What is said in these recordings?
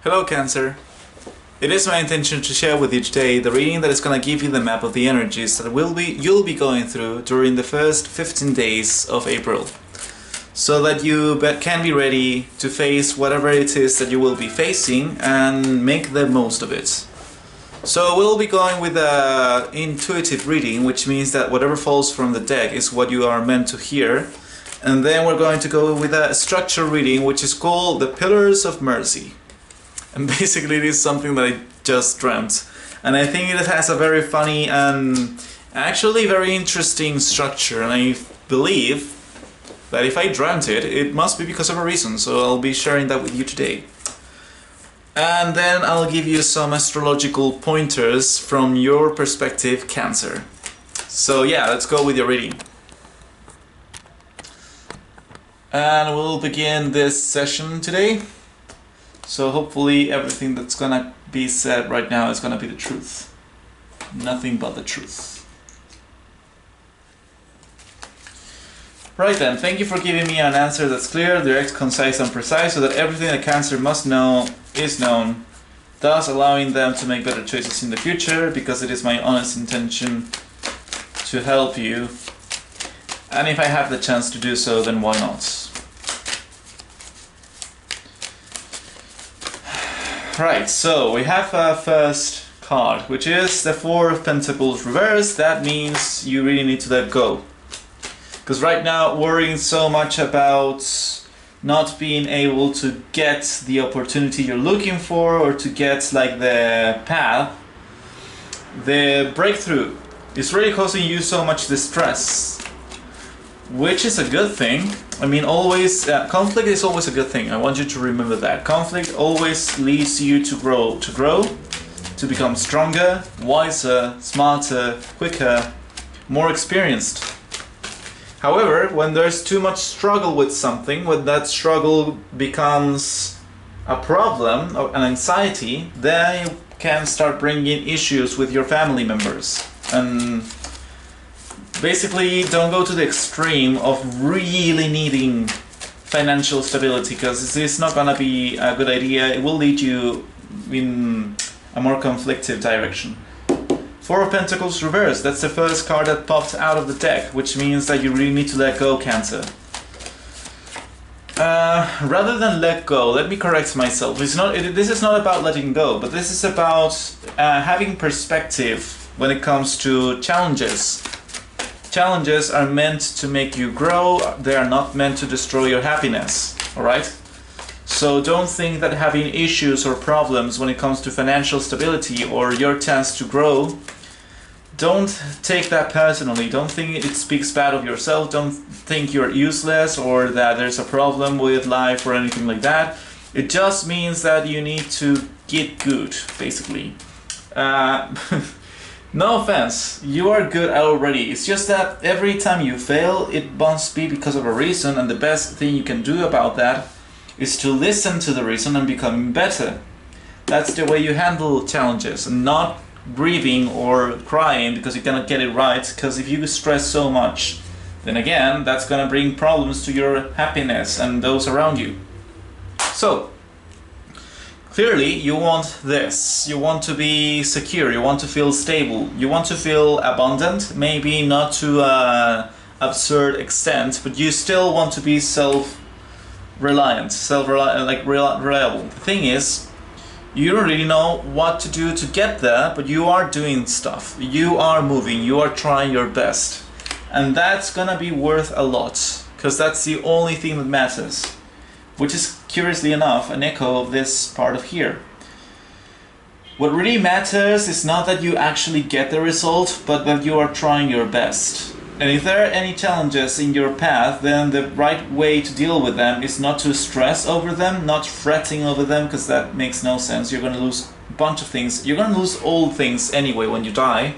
Hello Cancer. It is my intention to share with you today the reading that is going to give you the map of the energies that you'll be going through during the first 15 days of April, so that you can be ready to face whatever it is that you will be facing and make the most of it. So we'll be going with an intuitive reading, which means that whatever falls from the deck is what you are meant to hear. And then we're going to go with a structure reading, which is called the Pillars of Mercy. And basically it is something that I just dreamt. And I think it has a very funny and actually very interesting structure. And I believe that if I dreamt it, it must be because of a reason. So I'll be sharing that with you today. And then I'll give you some astrological pointers from your perspective, Cancer. So yeah, let's go with your reading. And we'll begin this session today. So hopefully everything that's gonna be said right now is gonna be the truth. Nothing but the truth. Right then, thank you for giving me an answer that's clear, direct, concise and precise, so that everything that Cancer must know is known, thus allowing them to make better choices in the future, because it is my honest intention to help you. And if I have the chance to do so, then why not? Right, so we have a first card, which is the Four of Pentacles reversed. That means you really need to let go. Because right now, worrying so much about not being able to get the opportunity you're looking for, or to get like the path, the breakthrough is really causing you so much distress. Which is a good thing. I mean, always, conflict is always a good thing. I want you to remember that. Conflict always leads you to grow, to become stronger, wiser, smarter, quicker, more experienced. However, when there's too much struggle with something, when that struggle becomes a problem, or an anxiety, then you can start bringing issues with your family members. And basically, don't go to the extreme of really needing financial stability, because it's not gonna be a good idea. It will lead you in a more conflictive direction. Four of Pentacles reversed. That's the first card that popped out of the deck, which means that you really need to let go, Cancer. Rather than let go, let me correct myself. This is not about letting go, but this is about having perspective when it comes to challenges. Challenges are meant to make you grow, they are not meant to destroy your happiness, alright? So don't think that having issues or problems when it comes to financial stability or your chance to grow, don't take that personally. Don't think it speaks bad of yourself, don't think you're useless or that there's a problem with life or anything like that. It just means that you need to get good, basically. No offense, you are good already. It's just that every time you fail, it must be because of a reason, and the best thing you can do about that is to listen to the reason and become better. That's the way you handle challenges, and not grieving or crying because you cannot get it right, because if you stress so much, then again, that's gonna bring problems to your happiness and those around you. So, clearly, you want this. You want to be secure, you want to feel stable, you want to feel abundant, maybe not to an absurd extent, but you still want to be self-reliant, reliable. The thing is, you don't really know what to do to get there, but you are doing stuff. You are moving, you are trying your best. And that's gonna be worth a lot, because that's the only thing that matters. Which is, curiously enough, an echo of this part of here. What really matters is not that you actually get the result, but that you are trying your best. And if there are any challenges in your path, then the right way to deal with them is not to stress over them, not fretting over them, because that makes no sense. You're going to lose a bunch of things. You're going to lose all things anyway when you die.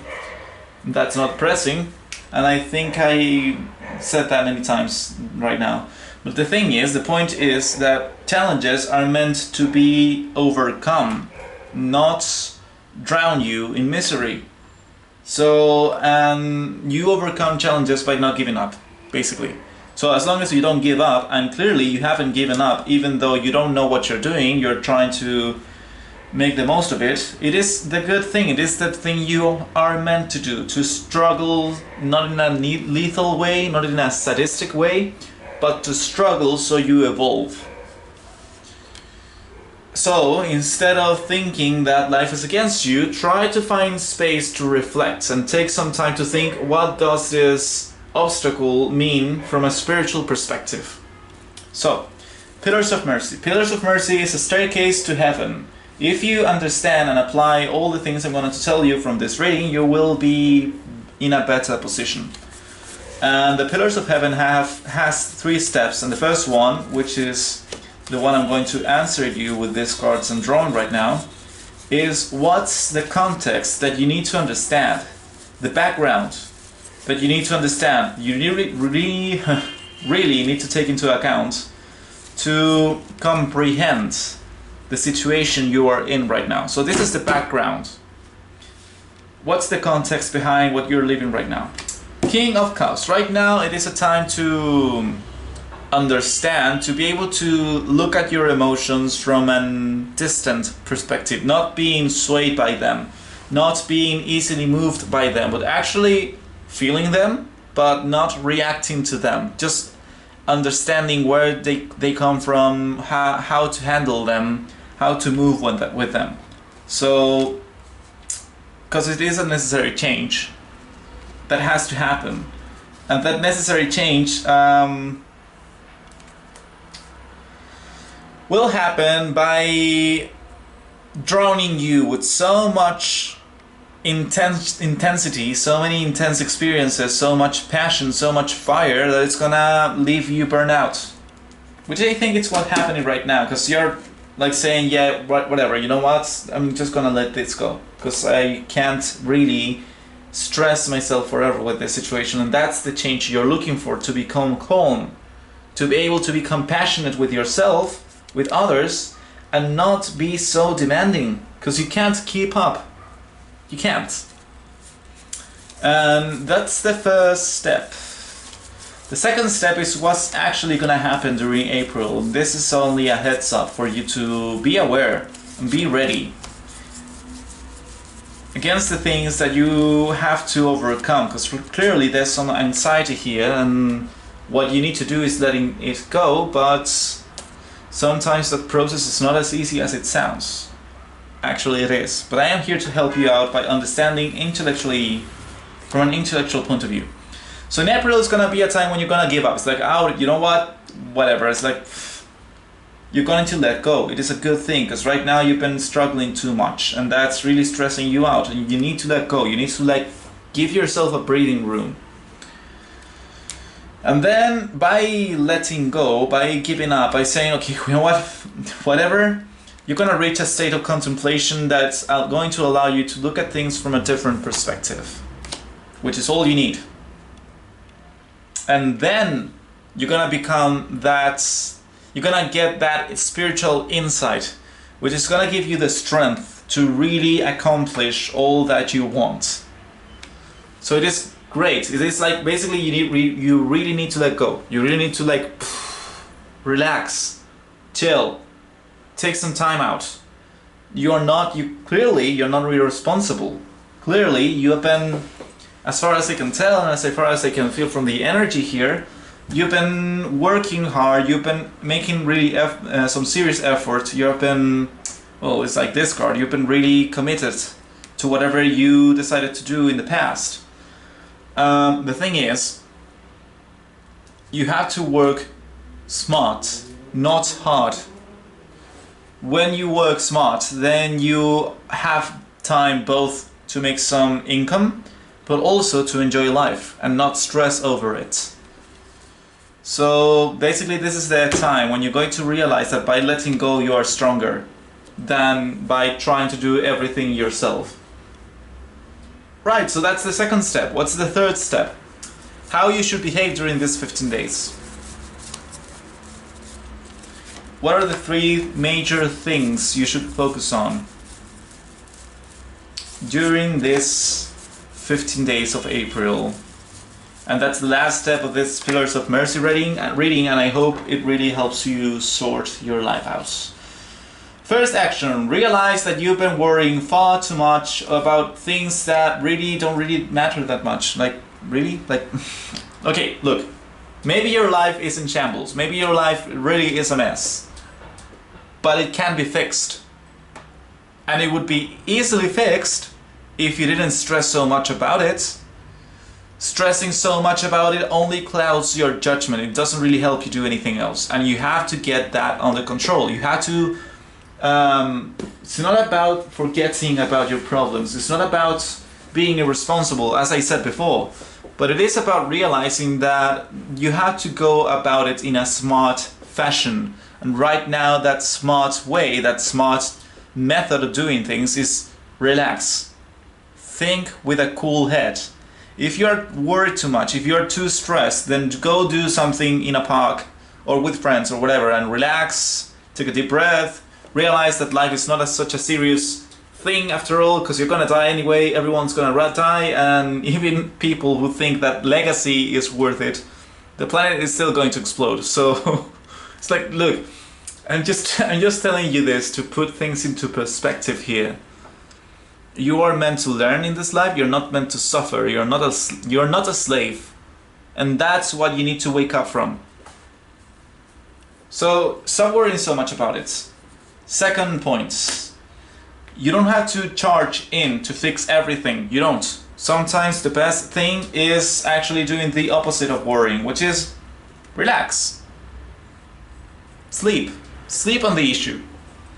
That's not pressing. And I think I said that many times right now. But the thing is, the point is that challenges are meant to be overcome, not drown you in misery. So, you overcome challenges by not giving up, basically. So as long as you don't give up, and clearly you haven't given up, even though you don't know what you're doing, you're trying to make the most of it. It is the good thing. It is the thing you are meant to do. To struggle, not in a lethal way, not in a sadistic way, but to struggle so you evolve. So instead of thinking that life is against you, try to find space to reflect and take some time to think, what does this obstacle mean from a spiritual perspective? So, Pillars of Mercy. Pillars of Mercy is a staircase to heaven. If you understand and apply all the things I'm going to tell you from this reading, you will be in a better position. And the Pillars of Heaven has 3 steps, and the first one, which is the one I'm going to answer you with these cards I'm drawing right now, is what's the context that you need to understand, the background that you need to understand, you really need to take into account to comprehend the situation you are in right now. So this is the background. What's the context behind what you're living right now? King of Cups. Right now it is a time to understand, to be able to look at your emotions from a distant perspective, not being swayed by them, not being easily moved by them, but actually feeling them, but not reacting to them, just understanding where they come from, how to handle them, how to move with them. So, because it is a necessary change that has to happen, and that necessary change will happen by drowning you with so much intensity, so many intense experiences, so much passion, so much fire, that it's gonna leave you burnt out. Which I think it's what's happening right now, because you're like saying, yeah, whatever, you know what, I'm just gonna let this go, because I can't really stress myself forever with this situation. And that's the change you're looking for, to become calm, to be able to be compassionate with yourself, with others, and not be so demanding, because you can't keep up. You can't. And that's the first step. The second step is what's actually gonna happen during April. This is only a heads up for you to be aware and be ready against the things that you have to overcome, because clearly there's some anxiety here, and what you need to do is letting it go, but sometimes the process is not as easy as it sounds. Actually it is, but I am here to help you out by understanding intellectually, from an intellectual point of view. So in April it's gonna be a time when you're gonna give up. It's like, oh, you know what, whatever. It's like, you're going to let go. It is a good thing, because right now you've been struggling too much, and that's really stressing you out, and you need to let go. You need to give yourself a breathing room. And then by letting go, by giving up, by saying, okay, you know what, whatever, you're going to reach a state of contemplation that's going to allow you to look at things from a different perspective, which is all you need. And then you're going to become that, you're going to get that spiritual insight, which is going to give you the strength to really accomplish all that you want. So it is great. It is like, basically you really need to let go. You really need to relax, chill, take some time out. Clearly you're not really responsible. Clearly you have been, as far as I can tell and as far as I can feel from the energy here, you've been working hard, you've been making really some serious effort, you've been, well, it's like this card, you've been really committed to whatever you decided to do in the past. The thing is, you have to work smart, not hard. When you work smart, then you have time both to make some income, but also to enjoy life and not stress over it. So basically this is the time when you're going to realize that by letting go you are stronger than by trying to do everything yourself. Right, so that's the second step. What's the third step? How you should behave during these 15 days. What are the 3 major things you should focus on during this 15 days of April? And that's the last step of this Pillars of Mercy reading, and I hope it really helps you sort your life out. First action, realize that you've been worrying far too much about things that really don't really matter that much. Like, really? Like, okay, look, maybe your life is in shambles, maybe your life really is a mess, but it can be fixed. And it would be easily fixed if you didn't stress so much about it. Stressing so much about it only clouds your judgment. It doesn't really help you do anything else. And you have to get that under control. You have to, it's not about forgetting about your problems. It's not about being irresponsible, as I said before. But it is about realizing that you have to go about it in a smart fashion. And right now, that smart way, that smart method of doing things is relax. Think with a cool head. If you're worried too much, if you're too stressed, then go do something in a park or with friends or whatever and relax, take a deep breath, realize that life is not such a serious thing after all, because you're gonna die anyway, everyone's gonna die, and even people who think that legacy is worth it, the planet is still going to explode. So it's like, look, I'm just telling you this to put things into perspective here. You are meant to learn in this life. You're not meant to suffer. You're not a slave, and that's what you need to wake up from. So stop worrying so much about it. Second point, you don't have to charge in to fix everything. You don't. Sometimes the best thing is actually doing the opposite of worrying, which is relax. Sleep. Sleep on the issue.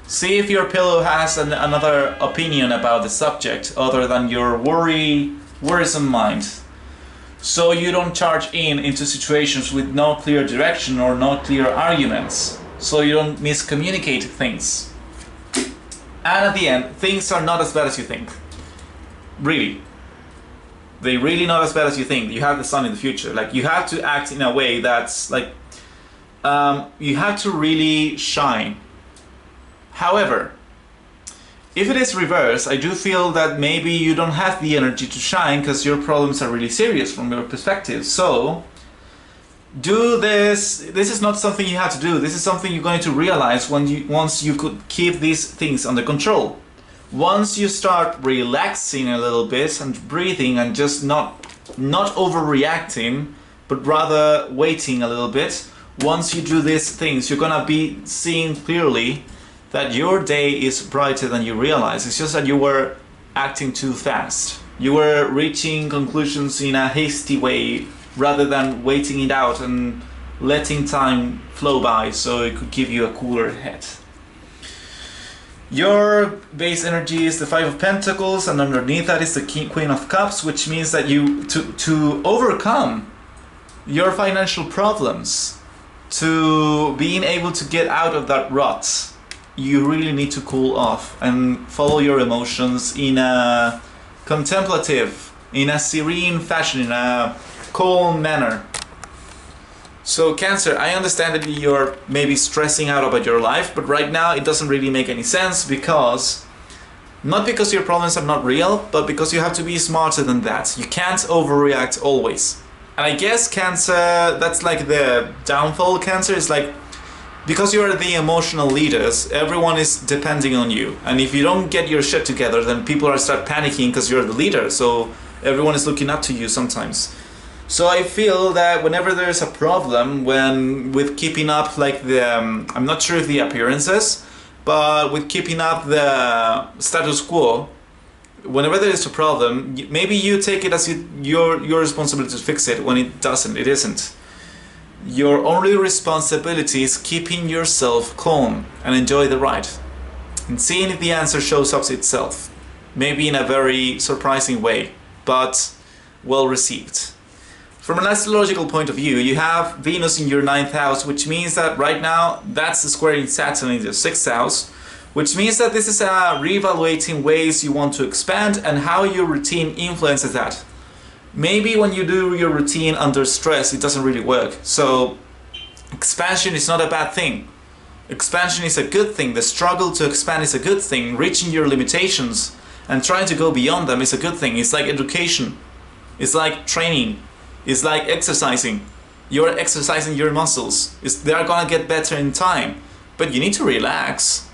See if your pillow has another opinion about the subject other than your worrisome mind. So you don't charge into situations with no clear direction or no clear arguments. So you don't miscommunicate things. And at the end, things are not as bad as you think. Really. They're really not as bad as you think. You have the sun in the future. Like, you have to act in a way that's like, you have to really shine. However, if it is reversed, I do feel that maybe you don't have the energy to shine because your problems are really serious from your perspective. So, do this. This is not something you have to do. This is something you're going to realize once you could keep these things under control. Once you start relaxing a little bit and breathing and just not overreacting, but rather waiting a little bit. Once you do these things, you're gonna be seeing clearly that your day is brighter than you realize. It's just that you were acting too fast. You were reaching conclusions in a hasty way rather than waiting it out and letting time flow by so it could give you a cooler head. Your base energy is the Five of Pentacles, and underneath that is the Queen of Cups, which means that you, to overcome your financial problems, to being able to get out of that rut, you really need to cool off and follow your emotions in a contemplative, in a serene fashion, in a calm manner. So Cancer, I understand that you're maybe stressing out about your life, but right now it doesn't really make any sense because, not because your problems are not real, but because you have to be smarter than that. You can't overreact always. And I guess Cancer, that's like the downfall. Cancer is like, because you're the emotional leaders, everyone is depending on you. And if you don't get your shit together, then people are start panicking because you're the leader. So everyone is looking up to you sometimes. So I feel that whenever there's a problem, with keeping up like the, I'm not sure if the appearances, but with keeping up the status quo, whenever there is a problem, maybe you take it as your responsibility to fix it when it doesn't, it isn't. Your only responsibility is keeping yourself calm and enjoy the ride. And seeing if the answer shows up itself. Maybe in a very surprising way, but well received. From an astrological point of view, you have Venus in your 9th house, which means that right now that's squaring Saturn in your 6th house, which means that this is reevaluating ways you want to expand and how your routine influences that. Maybe when you do your routine under stress, it doesn't really work. So expansion is not a bad thing. Expansion is a good thing. The struggle to expand is a good thing. Reaching your limitations and trying to go beyond them is a good thing. It's like education. It's like training. It's like exercising. You're exercising your muscles. They are gonna get better in time. But you need to relax.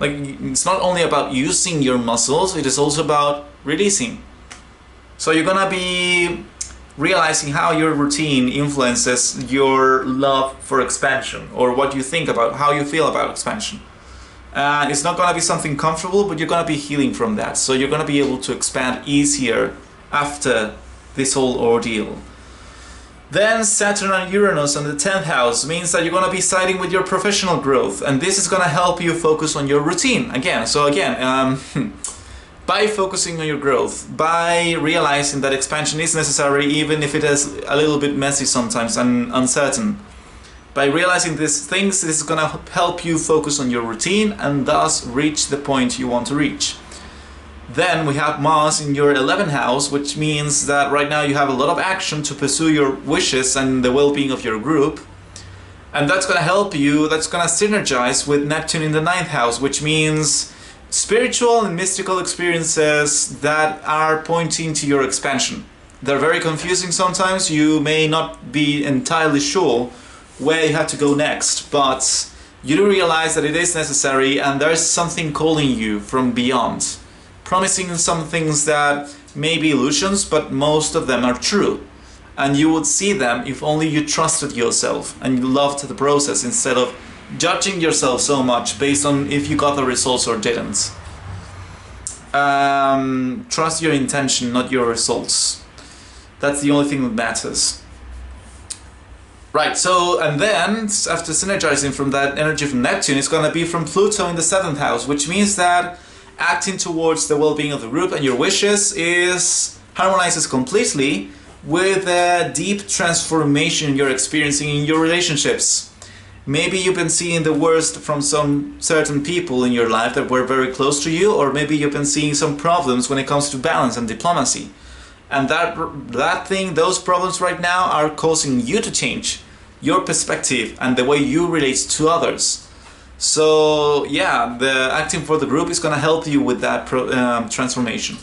Like, it's not only about using your muscles, it is also about releasing. So you're gonna be realizing how your routine influences your love for expansion, or what you think about, how you feel about expansion. And it's not gonna be something comfortable, but you're gonna be healing from that. So you're gonna be able to expand easier after this whole ordeal. Then Saturn and Uranus on the 10th house means that you're going to be siding with your professional growth, and this is going to help you focus on your routine again. So again, by focusing on your growth, by realizing that expansion is necessary even if it is a little bit messy sometimes and uncertain, by realizing these things, this is going to help you focus on your routine and thus reach the point you want to reach. Then we have Mars in your 11th house, which means that right now you have a lot of action to pursue your wishes and the well-being of your group. And that's going to help you, that's going to synergize with Neptune in the 9th house, which means spiritual and mystical experiences that are pointing to your expansion. They're very confusing sometimes, you may not be entirely sure where you have to go next, but you do realize that it is necessary and there's something calling you from beyond. Promising some things that may be illusions, but most of them are true. And you would see them if only you trusted yourself and you loved the process instead of judging yourself so much based on if you got the results or didn't. Trust your intention, not your results. That's the only thing that matters. Right, so, and then, after synergizing from that energy from Neptune, it's gonna be from Pluto in the 7th house, which means that acting towards the well-being of the group and your wishes harmonizes completely with a deep transformation you're experiencing in your relationships. Maybe you've been seeing the worst from some certain people in your life that were very close to you, or maybe you've been seeing some problems when it comes to balance and diplomacy. And those problems right now are causing you to change your perspective and the way you relate to others. So yeah, the acting for the group is going to help you with that transformation.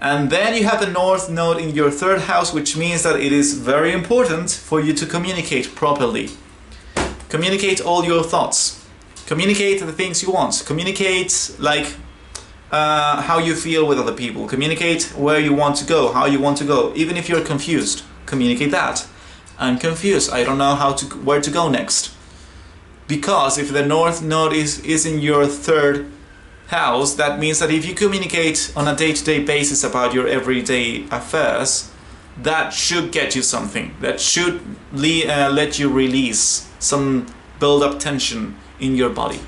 And then you have the North Node in your 3rd house, which means that it is very important for you to communicate properly. Communicate all your thoughts. Communicate the things you want. Communicate like how you feel with other people. Communicate where you want to go, how you want to go. Even if you're confused, communicate that. I'm confused, I don't know where to go next. Because if the North Node is in your 3rd house, that means that if you communicate on a day-to-day basis about your everyday affairs, that should get you something. That should let you release some build-up tension in your body.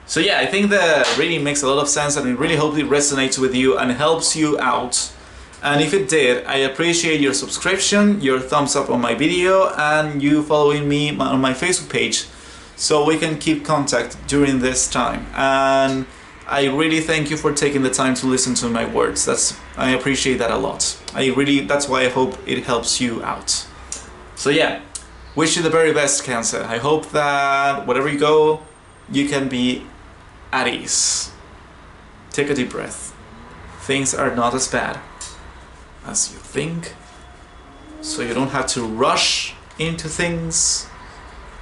So yeah, I think the reading makes a lot of sense, and I really hope it resonates with you and helps you out. And if it did, I appreciate your subscription, your thumbs up on my video, and you following me on my Facebook page, so we can keep contact during this time. And I really thank you for taking the time to listen to my words. I appreciate that a lot. That's why I hope it helps you out. So yeah, wish you the very best, Cancer. I hope that wherever you go, you can be at ease. Take a deep breath. Things are not as bad as you think, so you don't have to rush into things,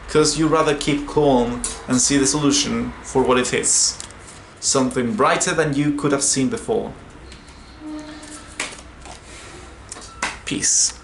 because you rather keep calm and see the solution for what it is. Something brighter than you could have seen before. Peace.